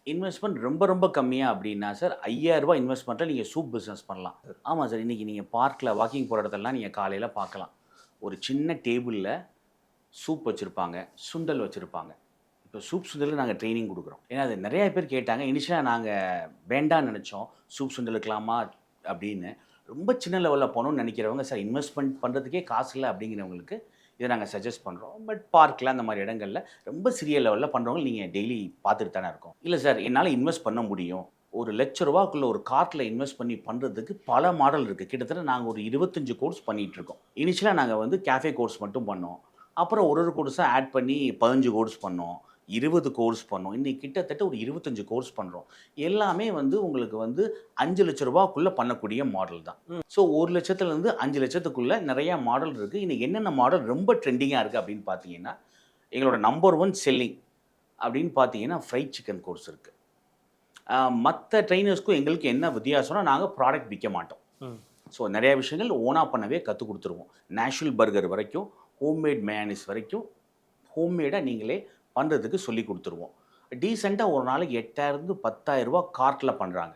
Investment ரொம்ப ரொம்ப கம்மியா அப்படின்னா சார், ரூ. 5000 இன்வெஸ்ட்மெண்ட்ல நீங்க சூப் பிசினஸ் பண்ணலாம். ஆமா சார். இன்னைக்கு நீங்க பார்க்ல வாக்கிங் போற இடத்துலலாம் நீங்க காலையில பார்க்கலாம். ஒரு சின்ன டேபிள்ல சூப் வச்சிருப்பாங்க, சுண்டல் வச்சிருப்பாங்க. இப்ப சூப் சுண்டலுக்கு நாங்க ட்ரெய்னிங் குடுக்குறோம். ஏன்னா அது நெறைய பேர் கேட்டாங்க. இனிஷியலா நாங்க வேண்டான்னு நெனச்சோம். சூப் சுண்டல் வைக்கலாமா அப்படின்னு. ரொம்ப சின்ன லெவல்ல போணும்னு நெனைக்கிறவங்க, சார் இன்வெஸ்ட்மென்ட் பண்றதுக்கே காசு இல்ல அப்படிங்கிறவங்களுக்கு, இத நாங்க சஜெஸ்ட் பண்றோம். பட் பார்க்ல அந்த மாரி இடங்கள்ல ரொம்ப சிறிய லெவல்ல பண்றவங்கள நீங்க டெய்லி பார்த்துட்டு தானே இருக்கோம். இல்ல சார் என்னால இன்வெஸ்ட் பண்ண முடியும். ஒரு ரூ. 1,00,000க்குள்ள ஒரு கார்ட்ல இன்வெஸ்ட் பண்ணி பண்றதுக்கு பல மாடல் இருக்கு. கிட்டத்தட்ட நாங்க ஒரு 25 கோர்ஸ் பண்ணிட்டு இருக்கோம். இனிஷியலா நாங்க வந்து கேஃபே கோர்ஸ் மட்டும் பண்ணோம். அப்புறம் ஒரு கோர்ஸா ஆட் பண்ணி 15 கோர்ஸ் பண்ணோம். 20 கோர்ஸ் பண்ணோம். இன்னைக்கு கிட்டத்தட்ட ஒரு 25 கோர்ஸ் பண்றோம். எல்லாமே வந்து உங்களுக்கு வந்து ரூ. 5,00,000க்குள்ள பண்ணக்கூடிய மாடல் தான். ஸோ 1,00,000லேருந்து 5,00,000த்துக்குள்ள நெறைய மாடல் இருக்கு. இன்னைக்கு என்னென்ன மாடல் ரொம்ப ட்ரெண்டிங்கா இருக்கு அப்படின்னு பார்த்தீங்கன்னா, எங்களோட நம்பர் 1 செல்லிங் அப்படின்னு பார்த்தீங்கன்னா, ஃப்ரைட் சிக்கன் கோர்ஸ் இருக்கு. அ மத்த ட்ரெய்னர்ஸ்க்கும் எங்களுக்கும் என்ன வித்தியாசம்னா, நாங்க ப்ராடக்ட் விக்க மாட்டோம். ம். ஸோ நெறைய விஷயங்கள் ஓனா பண்ணவே கத்துக் குடுத்துருவோம். நேச்சுரல் பர்கர் வரைக்கும், ஹோம்மேட் மயோனைஸ் வரைக்கும், ஹோம்மேடா நீங்களே பண்றதுக்கு சொல்லிக் குடுத்துருவோம். டீசென்ட்டா ஒரு நாளைக்கு ரூ. 8,000 10,000 கார்ட்ல பண்றாங்க.